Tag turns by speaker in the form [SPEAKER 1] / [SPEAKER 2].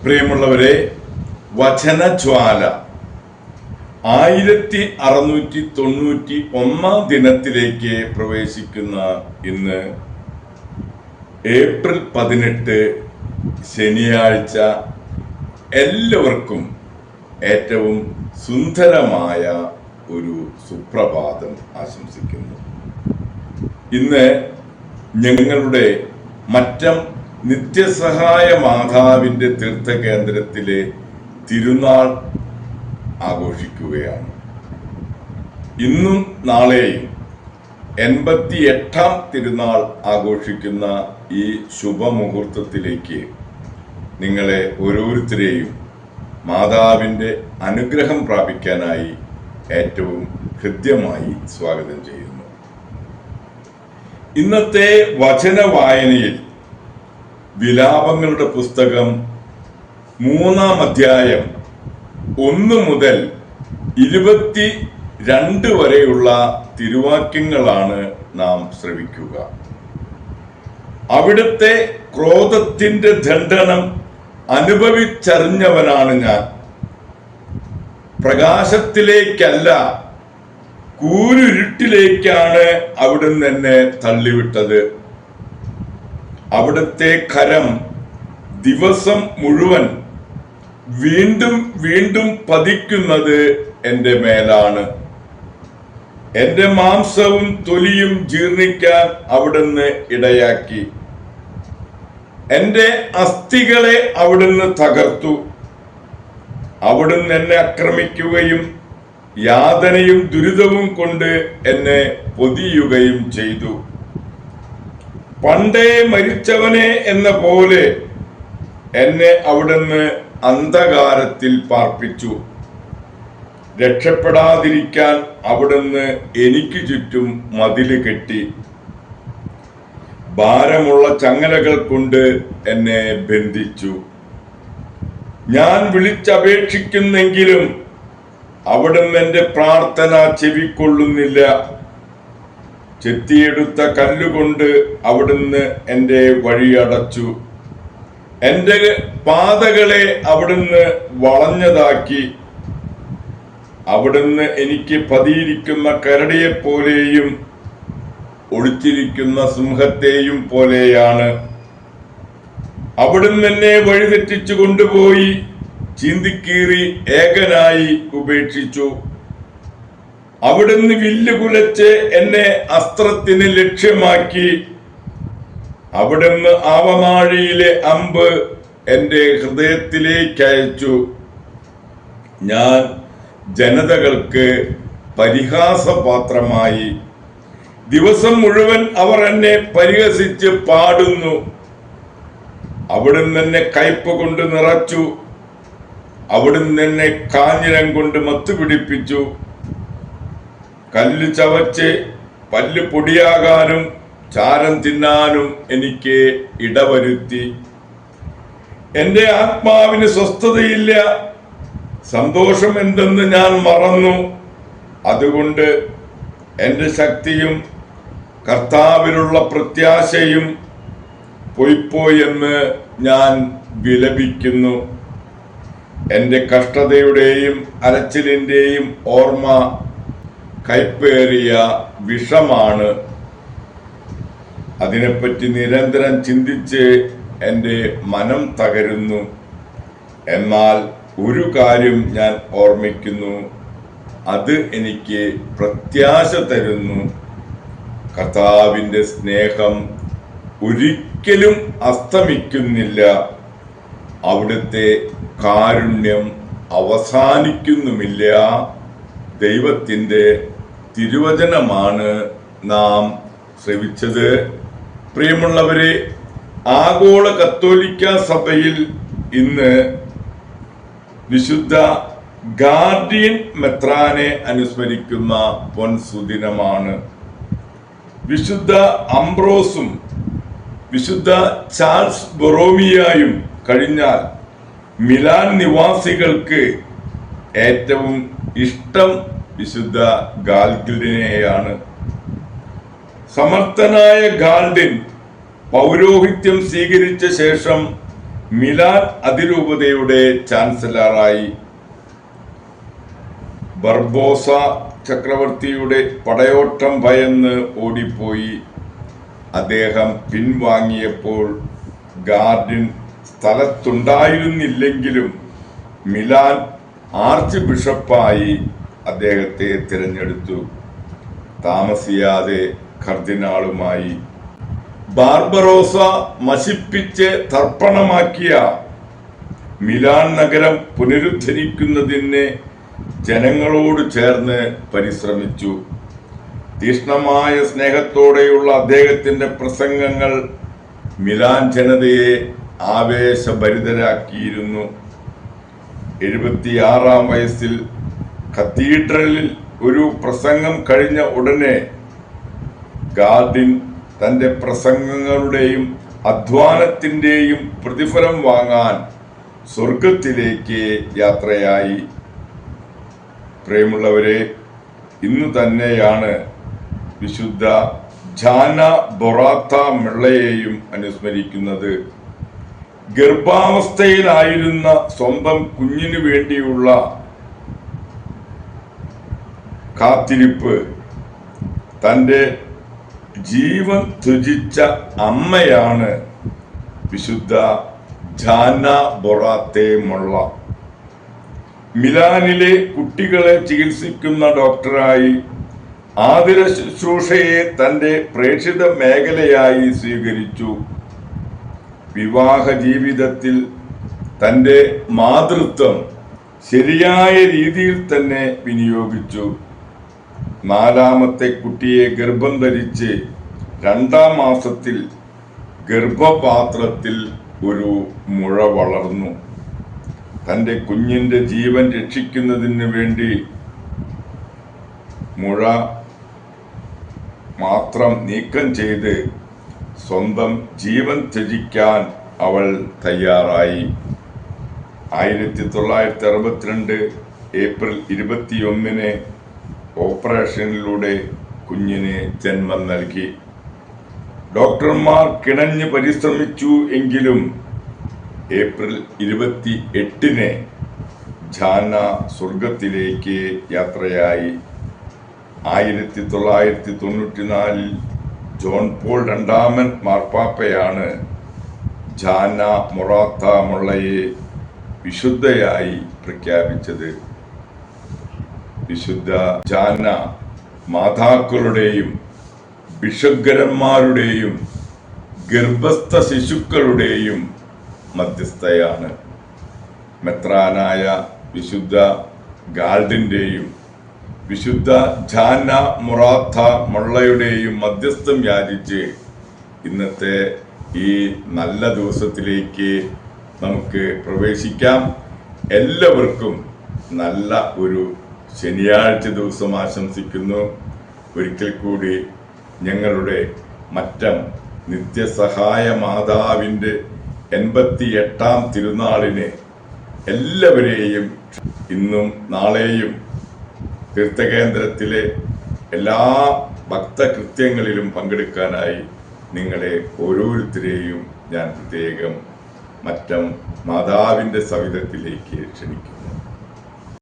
[SPEAKER 1] പ്രിയമുള്ളവരെ, വചനജ്വാല 1691 ദിനത്തിലേക്ക് പ്രവേശിക്കുന്ന ഇന്ന് ഏപ്രിൽ 18 ശനിയാഴ്ച എല്ലാവർക്കും ഏറ്റവും സുന്ദരമായ ഒരു സുപ്രഭാതം ആശംസിക്കുന്നു. ഇന്ന് ഞങ്ങളുടെ മറ്റം നിത്യസഹായ മാതാവിൻ്റെ തീർത്ഥകേന്ദ്രത്തിലെ തിരുനാൾ ആഘോഷിക്കുകയാണ്. ഇന്നും നാളെയും 88ാം തിരുനാൾ ആഘോഷിക്കുന്ന ഈ ശുഭമുഹൂർത്തത്തിലേക്ക് നിങ്ങളെ ഓരോരുത്തരെയും മാതാവിൻ്റെ അനുഗ്രഹം പ്രാപിക്കാനായി ഏറ്റവും ഹൃദ്യമായി സ്വാഗതം ചെയ്യുന്നു. ഇന്നത്തെ വചന വായനയിൽ വിലാപങ്ങളുടെ പുസ്തകം 3-ാം അധ്യായം 1 മുതൽ 22 വരെയുള്ള തിരുവാക്യങ്ങളാണ് നാം ശ്രവിക്കുക. അവിടുത്തെ ക്രോധത്തിന്റെ ദണ്ഡനം അനുഭവിച്ചറിഞ്ഞവനാണ് ഞാൻ. പ്രകാശത്തിലേക്കല്ല, കൂരിരുട്ടിലേക്കാണ് അവിടുന്ന് എന്നെ തള്ളിവിട്ടത്. അവിടുത്തെ കരം ദിവസം മുഴുവൻ വീണ്ടും വീണ്ടും പതിക്കുന്നത് എൻ്റെ മേലാണ്. എൻ്റെ മാംസവും തൊലിയും ജീർണിക്കാൻ അവിടുന്ന് ഇടയാക്കി. എൻ്റെ അസ്ഥികളെ അവിടുന്ന് തകർത്തു. അവിടുന്ന് എന്നെ ആക്രമിക്കുകയും യാതനയും ദുരിതവും കൊണ്ട് എന്നെ പൊതിയുകയും ചെയ്തു. പണ്ടേ മരിച്ചവനെ എന്ന പോലെ എന്നെ അവിടുന്ന് അന്ധകാരത്തിൽ പാർപ്പിച്ചു. രക്ഷപ്പെടാതിരിക്കാൻ അവിടുന്ന് എനിക്ക് ചുറ്റും മതില് കെട്ടി. ഭാരമുള്ള ചങ്ങലകൾ കൊണ്ട് എന്നെ ബന്ധിച്ചു. ഞാൻ വിളിച്ചപേക്ഷിക്കുന്നെങ്കിലും അവിടുന്ന് എൻ്റെ പ്രാർത്ഥന ചെവിക്കൊള്ളുന്നില്ല. ചെത്തിയെടുത്ത കല്ലുകൊണ്ട് അവിടുന്ന് എൻ്റെ വഴി അടച്ചു. എൻ്റെ പാതകളെ അവിടുന്ന് വളഞ്ഞതാക്കി. അവിടുന്ന് എനിക്ക് പതിയിരിക്കുന്ന കരടിയെപ്പോലെയും ഒളിച്ചിരിക്കുന്ന സിംഹത്തെയും പോലെയാണ്. അവിടുന്ന് എന്നെ വഴിതെറ്റിച്ചു കൊണ്ടുപോയി ചീന്തിക്കീറി ഏകനായി ഉപേക്ഷിച്ചു. അവിടുന്ന് വില്ല് കുലച്ച് എന്നെ അസ്ത്രത്തിന് ലക്ഷ്യമാക്കി. അവിടുന്ന് ആവനാഴിയിലെ അമ്പ് എൻ്റെ ഹൃദയത്തിലേക്ക് അയച്ചു. ഞാൻ ജനതകൾക്ക് പരിഹാസപാത്രമായി. ദിവസം മുഴുവൻ അവർ എന്നെ പരിഹസിച്ച് പാടുന്നു. അവിടുന്ന് എന്നെ കയ്പ് കൊണ്ട് നിറച്ചു. അവിടുന്ന് എന്നെ കാഞ്ഞിരം കൊണ്ട് മത്തുപിടിപ്പിച്ചു. കല്ല് ചവച്ച് പല്ല് പൊടിയാകാനും ചാരം തിന്നാനും എനിക്ക് ഇടവരുത്തി. എൻ്റെ ആത്മാവിന് സ്വസ്ഥതയില്ല. സന്തോഷം എന്തെന്ന് ഞാൻ മറന്നു. അതുകൊണ്ട് എൻ്റെ ശക്തിയും കർത്താവിലുള്ള പ്രത്യാശയും പൊയ്പോയെന്ന് ഞാൻ വിലപിക്കുന്നു. എൻ്റെ കഷ്ടതയുടെയും അലച്ചിലിൻ്റെയും ഓർമ്മ കയ്പേറിയ വിഷമാണ്. അതിനെപ്പറ്റി നിരന്തരം ചിന്തിച്ച് എൻ്റെ മനം തകരുന്നു. എന്നാൽ ഒരു കാര്യം ഞാൻ ഓർമ്മിക്കുന്നു, അത് എനിക്ക് പ്രത്യാശ തരുന്നു. കർത്താവിൻ്റെ സ്നേഹം ഒരിക്കലും അസ്തമിക്കുന്നില്ല. അവിടുത്തെ കാരുണ്യം അവസാനിക്കുന്നുമില്ല. ദൈവത്തിൻ്റെ തിരുവചനമാണ് നാം ശ്രവിച്ചത്. പ്രിയമുള്ളവരെ, ആഗോള കത്തോലിക്ക സഭയിൽ ഇന്ന് വിശുദ്ധ ഗാർഡിയൻ മെത്രാനെ അനുസ്മരിക്കുന്ന പൊൻസുദിനമാണ്. വിശുദ്ധ അംബ്രോസും വിശുദ്ധ ചാൾസ് ബൊറോമിയായും കഴിഞ്ഞാൽ മിലാൻ നിവാസികൾക്ക് ഏറ്റവും ഇഷ്ടം വിശുദ്ധ ഗാൽഗിലിനെയാണ്. സമർത്ഥനായ ഗാൽഡിൻ പൗരോഹിത്യം സ്വീകരിച്ച ശേഷം മിലാൻ അതിരൂപതയുടെ ചാൻസലറായി. ബർബോസ ചക്രവർത്തിയുടെ പടയോട്ടം ഭയന്ന് ഓടിപ്പോയി. അദ്ദേഹം പിൻവാങ്ങിയപ്പോൾ ഗാർഡിൻ സ്ഥലത്തുണ്ടായിരുന്നില്ലെങ്കിലും മിലാൻ ആർച്ച് ബിഷപ്പായി അദ്ദേഹത്തെ തിരഞ്ഞെടുത്തു. താമസിയാതെ കർദിനാളുമായി. ബാർബറോസ നശിപ്പിച്ച് തർപ്പണമാക്കിയ മിലാൻ നഗരം പുനരുദ്ധരിക്കുന്നതിന് ജനങ്ങളോട് ചേർന്ന് പരിശ്രമിച്ചു. തീക്ഷ്ണമായ സ്നേഹത്തോടെയുള്ള അദ്ദേഹത്തിന്റെ പ്രസംഗങ്ങൾ മിലാൻ ജനതയെ ആവേശഭരിതരാക്കിയിരുന്നു. 76-ാം വയസ്സിൽ കത്തീഡ്രലിൽ ഒരു പ്രസംഗം കഴിഞ്ഞ ഉടനെ ഗാർഡിൻ തന്റെ പ്രസംഗങ്ങളുടെയും അധ്വാനത്തിന്റെയും പ്രതിഫലം വാങ്ങാൻ സ്വർഗത്തിലേക്ക് യാത്രയായി. പ്രിയമുള്ളവരെ, ഇന്നു തന്നെയാണ് വിശുദ്ധ ജാന ബൊറാത്ത മെള്ളയെയും അനുസ്മരിക്കുന്നത്. ഗർഭാവസ്ഥയിലായിരുന്ന സ്വന്തം കുഞ്ഞിനു വേണ്ടിയുള്ള കാത്തിരിപ്പ്, തൻ്റെ ജീവൻ ത്യജിച്ച അമ്മയാണ് വിശുദ്ധ ജാന ബൊറാത്തെ മൊള്ള. മിലാനിലെ കുട്ടികളെ ചികിത്സിക്കുന്ന ഡോക്ടറായി ആതുര ശുശ്രൂഷയെ തൻ്റെ പ്രേക്ഷിത മേഖലയായി സ്വീകരിച്ചു. വിവാഹ ജീവിതത്തിൽ തൻ്റെ മാതൃത്വം ശരിയായ രീതിയിൽ തന്നെ വിനിയോഗിച്ചു. 4ാമത്തെ കുട്ടിയെ ഗർഭം ധരിച്ച് 2ാം മാസത്തിൽ ഗർഭപാത്രത്തിൽ ഒരു മുഴ വളർന്നു. തൻ്റെ കുഞ്ഞിൻ്റെ ജീവൻ രക്ഷിക്കുന്നതിന് വേണ്ടി മുഴ മാത്രം നീക്കം ചെയ്ത് സ്വന്തം ജീവൻ ത്യജിക്കാൻ അവൾ തയ്യാറായി. 1962 ഏപ്രിൽ 21 ഓപ്പറേഷനിലൂടെ കുഞ്ഞിന് ജന്മം നൽകി. ഡോക്ടർമാർ കിണഞ്ഞ് പരിശ്രമിച്ചു എങ്കിലും ഏപ്രിൽ 28 ജാന സ്വർഗത്തിലേക്ക് യാത്രയായി. 1994 ജോൺ പോൾ II മാർപ്പാപ്പയാണ് ജാന ബൊറാത്ത മൊള്ളയെ വിശുദ്ധയായി പ്രഖ്യാപിച്ചത്. വിശുദ്ധ ജാന മാതാക്കളുടെയും ബിഷഗ്ഗരന്മാരുടെയും ഗർഭസ്ഥ ശിശുക്കളുടെയും മധ്യസ്ഥയാണ്. മെത്രാനായ വിശുദ്ധ ഗാർഡിന്റെയും വിശുദ്ധ ജാന ബൊറാത്ത മൊള്ളയുടെയും മധ്യസ്ഥം യാചിച്ച് ഇന്നത്തെ ഈ നല്ല ദിവസത്തിലേക്ക് നമുക്ക് പ്രവേശിക്കാം. എല്ലാവർക്കും നല്ല ഒരു ശനിയാഴ്ച ദിവസം ആശംസിക്കുന്നു. ഒരിക്കൽ കൂടി ഞങ്ങളുടെ മറ്റം നിത്യസഹായ മാതാവിൻ്റെ 88ാം തിരുനാളിന് എല്ലാവരെയും ഇന്നും നാളെയും തീർത്ഥകേന്ദ്രത്തിലെ എല്ലാ ഭക്തകൃത്യങ്ങളിലും പങ്കെടുക്കാനായി നിങ്ങളെ ഓരോരുത്തരെയും ഞാൻ പ്രത്യേകം മറ്റം മാതാവിൻ്റെ സവിധത്തിലേക്ക് ക്ഷണിക്കുന്നു.